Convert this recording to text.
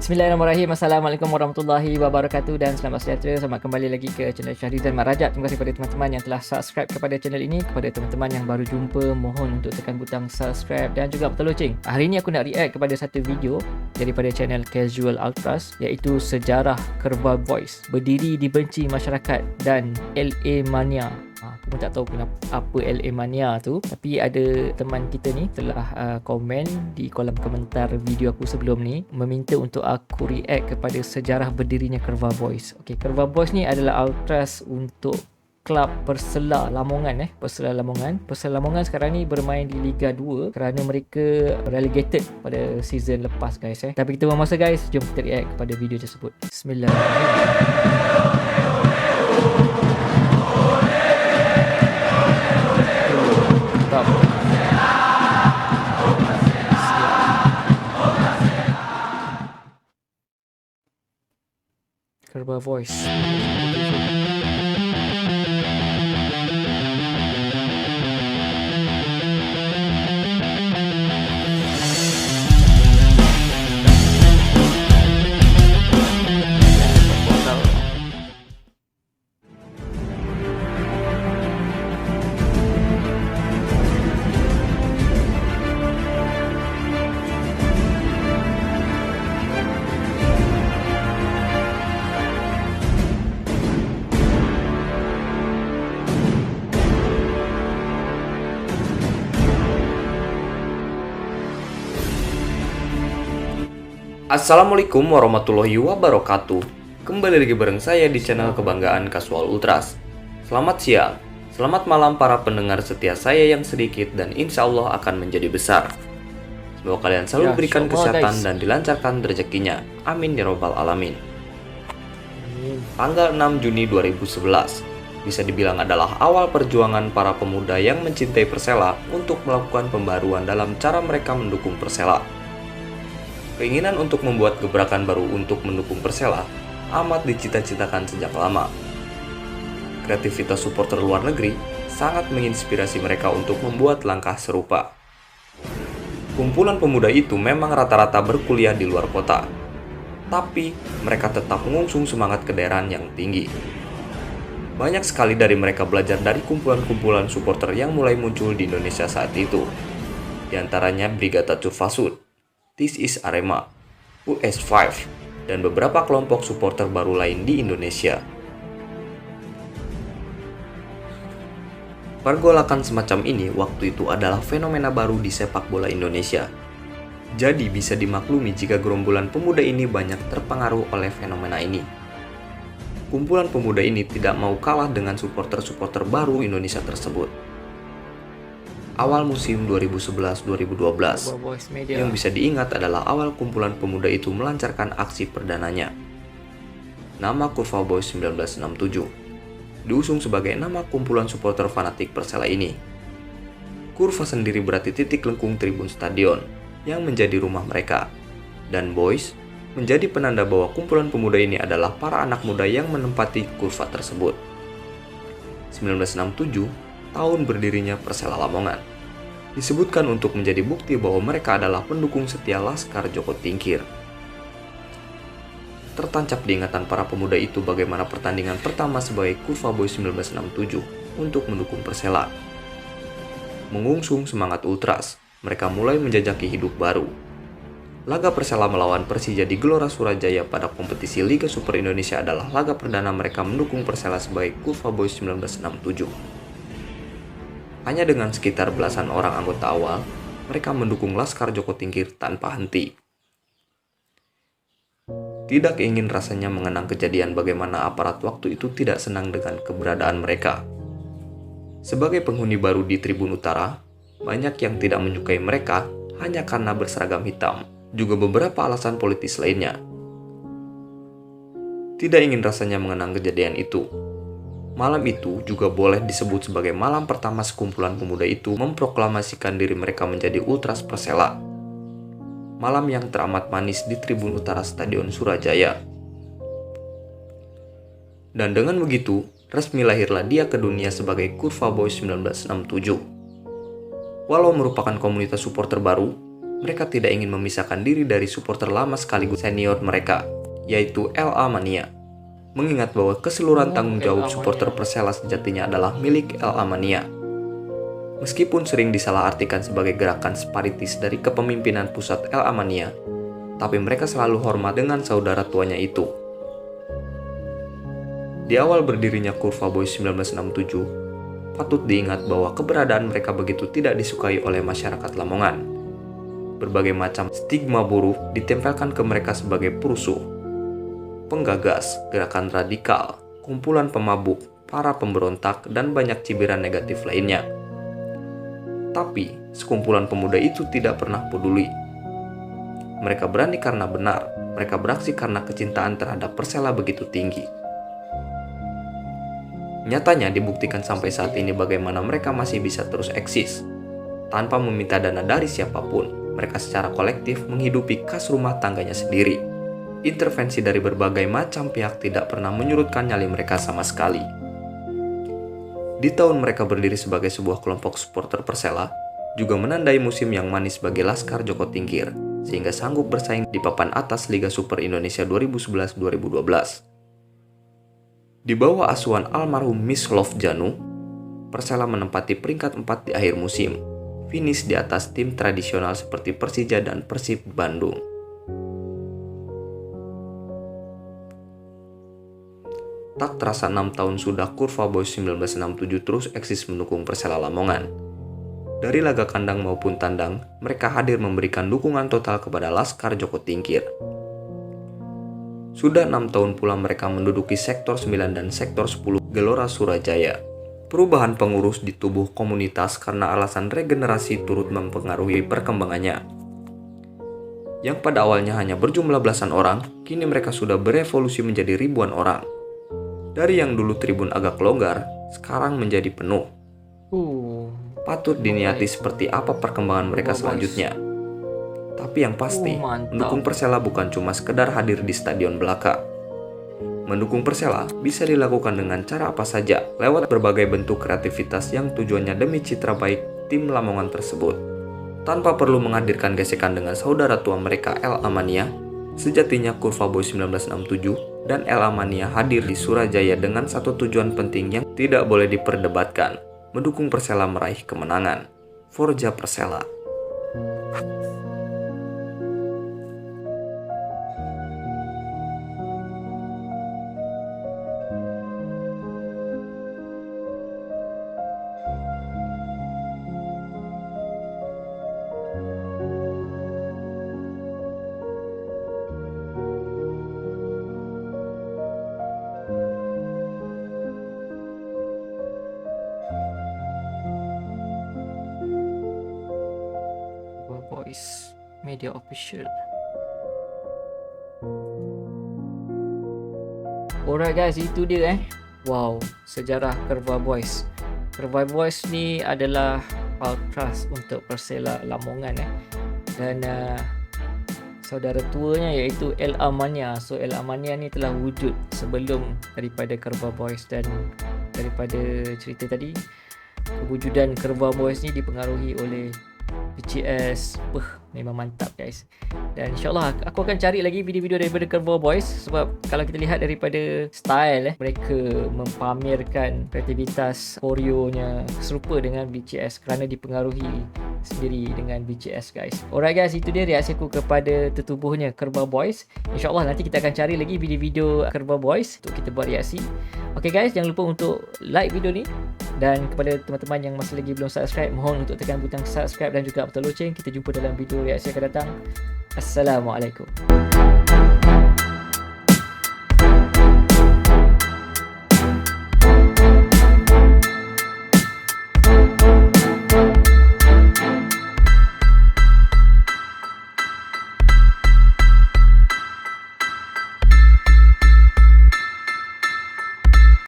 Bismillahirrahmanirrahim. Assalamualaikum warahmatullahi wabarakatuh dan selamat sejahtera. Selamat kembali lagi ke channel Syahrizan Mat Rajab. Terima kasih kepada teman-teman yang telah subscribe kepada channel ini. Kepada teman-teman yang baru jumpa, mohon untuk tekan butang subscribe dan juga butang loceng. Hari ini aku nak react kepada satu video daripada channel Casual Ultras, iaitu Sejarah Curva Boys, Berdiri Dibenci Masyarakat dan LA Mania. Aku pun tak tahu kenapa apa LA Mania tu, tapi ada teman kita ni telah komen di kolom komentar video aku sebelum ni, meminta untuk aku react kepada sejarah berdirinya Curva Boys. Okey, Curva Boys ni adalah ultras untuk Kelab Persela Lamongan Persela Lamongan. Persela Lamongan sekarang ni bermain di Liga 2 kerana mereka relegated pada season lepas guys. Tapi kita buang masa guys, jom kita react kepada video tersebut. Bismillahirrahmanirrahim. Stop. Curva Voice. Assalamualaikum warahmatullahi wabarakatuh. Kembali lagi bareng saya di channel kebanggaan Casual Ultras. Selamat siang, selamat malam para pendengar setia saya yang sedikit dan insya Allah akan menjadi besar. Semoga kalian selalu diberikan kesehatan dan dilancarkan rezekinya. Amin ya robbal alamin. Tanggal 6 Juni 2011 bisa dibilang adalah awal perjuangan para pemuda yang mencintai Persela untuk melakukan pembaruan dalam cara mereka mendukung Persela. Keinginan untuk membuat gebrakan baru untuk mendukung Persela amat dicita-citakan sejak lama. Kreativitas supporter luar negeri sangat menginspirasi mereka untuk membuat langkah serupa. Kumpulan pemuda itu memang rata-rata berkuliah di luar kota, tapi mereka tetap mengusung semangat kedaerahan yang tinggi. Banyak sekali dari mereka belajar dari kumpulan-kumpulan supporter yang mulai muncul di Indonesia saat itu. Di antaranya Brigata Cufasud, This is Arema, US5, dan beberapa kelompok supporter baru lain di Indonesia. Pergolakan semacam ini waktu itu adalah fenomena baru di sepak bola Indonesia. Jadi bisa dimaklumi jika gerombolan pemuda ini banyak terpengaruh oleh fenomena ini. Kumpulan pemuda ini tidak mau kalah dengan supporter-supporter baru Indonesia tersebut. Awal musim 2011-2012 yang bisa diingat adalah awal kumpulan pemuda itu melancarkan aksi perdananya. Nama Curva Boys 1967 diusung sebagai nama kumpulan supporter fanatik Persela ini. Kurva sendiri berarti titik lengkung tribun stadion yang menjadi rumah mereka, dan Boys menjadi penanda bahwa kumpulan pemuda ini adalah para anak muda yang menempati kurva tersebut. 1967 tahun berdirinya Persela Lamongan disebutkan untuk menjadi bukti bahwa mereka adalah pendukung setia Laskar Joko Tingkir. Tertancap di ingatan para pemuda itu bagaimana pertandingan pertama sebagai Curva Boys 1967 untuk mendukung Persela. Mengusung semangat ultras, mereka mulai menjajaki hidup baru. Laga Persela melawan Persija di Gelora Surajaya pada kompetisi Liga Super Indonesia adalah laga perdana mereka mendukung Persela sebagai Curva Boys 1967. Hanya dengan sekitar belasan orang anggota awal, mereka mendukung Laskar Joko Tingkir tanpa henti. Tidak ingin rasanya mengenang kejadian bagaimana aparat waktu itu tidak senang dengan keberadaan mereka. Sebagai penghuni baru di Tribun Utara, banyak yang tidak menyukai mereka hanya karena berseragam hitam, juga beberapa alasan politis lainnya. Tidak ingin rasanya mengenang kejadian itu. Malam itu juga boleh disebut sebagai malam pertama sekumpulan pemuda itu memproklamasikan diri mereka menjadi Ultras Persela. Malam yang teramat manis di Tribun Utara Stadion Surajaya. Dan dengan begitu, resmi lahirlah dia ke dunia sebagai Curva Boys 1967. Walau merupakan komunitas supporter baru, mereka tidak ingin memisahkan diri dari supporter lama sekaligus senior mereka, yaitu LA Mania. Mengingat bahwa keseluruhan tanggung jawab supporter Persela sejatinya adalah milik LA Mania. Meskipun sering disalahartikan sebagai gerakan separitis dari kepemimpinan pusat LA Mania, tapi mereka selalu hormat dengan saudara tuanya itu. Di awal berdirinya Kurva Boys 1967, patut diingat bahwa keberadaan mereka begitu tidak disukai oleh masyarakat Lamongan. Berbagai macam stigma buruk ditempelkan ke mereka sebagai perusuh, penggagas, gerakan radikal, kumpulan pemabuk, para pemberontak, dan banyak cibiran negatif lainnya. Tapi, sekumpulan pemuda itu tidak pernah peduli. Mereka berani karena benar, mereka beraksi karena kecintaan terhadap Persela begitu tinggi. Nyatanya dibuktikan sampai saat ini bagaimana mereka masih bisa terus eksis. Tanpa meminta dana dari siapapun, mereka secara kolektif menghidupi kas rumah tangganya sendiri. Intervensi dari berbagai macam pihak tidak pernah menyurutkan nyali mereka sama sekali. Di tahun mereka berdiri sebagai sebuah kelompok supporter Persela, juga menandai musim yang manis bagi Laskar Joko Tingkir, sehingga sanggup bersaing di papan atas Liga Super Indonesia 2011-2012. Di bawah asuhan almarhum Mislov Janu, Persela menempati peringkat 4 di akhir musim, finish di atas tim tradisional seperti Persija dan Persib Bandung. Tak terasa 6 tahun sudah Kurva Boys 1967 terus eksis mendukung Persela Lamongan. Dari laga kandang maupun tandang, mereka hadir memberikan dukungan total kepada Laskar Joko Tingkir. Sudah 6 tahun pula mereka menduduki sektor 9 dan sektor 10 Gelora Surajaya. Perubahan pengurus di tubuh komunitas karena alasan regenerasi turut mempengaruhi perkembangannya. Yang pada awalnya hanya berjumlah belasan orang, kini mereka sudah berevolusi menjadi ribuan orang. Dari yang dulu tribun agak longgar, sekarang menjadi penuh. Patut diniati seperti apa perkembangan mereka selanjutnya. Tapi yang pasti, mendukung Persela bukan cuma sekedar hadir di stadion belaka. Mendukung Persela bisa dilakukan dengan cara apa saja, lewat berbagai bentuk kreativitas yang tujuannya demi citra baik tim Lamongan tersebut. Tanpa perlu menghadirkan gesekan dengan saudara tua mereka LA Mania, sejatinya Kurva Boys 1967 dan LA Mania hadir di Surajaya dengan satu tujuan penting yang tidak boleh diperdebatkan, mendukung Persela meraih kemenangan. Forza Persela. Boys Media Official. Alright guys, itu dia Wow, sejarah Kurva Boys. Kurva Boys ni adalah ultras untuk Persela Lamongan dan saudara tuanya iaitu LA Mania. So LA Mania ni telah wujud sebelum daripada Kurva Boys, dan daripada cerita tadi, kewujudan Kurva Boys ni dipengaruhi oleh BCS. Memang mantap guys. Dan insyaAllah aku akan cari lagi video-video daripada Kurva Boys, sebab kalau kita lihat daripada style mereka mempamerkan kreativitas koreonya serupa dengan BCS kerana dipengaruhi sendiri dengan BCS guys. Alright guys, itu dia reaksi aku kepada tertubuhnya Kurva Boys. InsyaAllah nanti kita akan cari lagi video-video Kurva Boys untuk kita buat reaksi. Okay guys, jangan lupa untuk like video ni, dan kepada teman-teman yang masih lagi belum subscribe, mohon untuk tekan butang subscribe dan juga butang loceng. Kita jumpa dalam video reaksi akan datang. Assalamualaikum.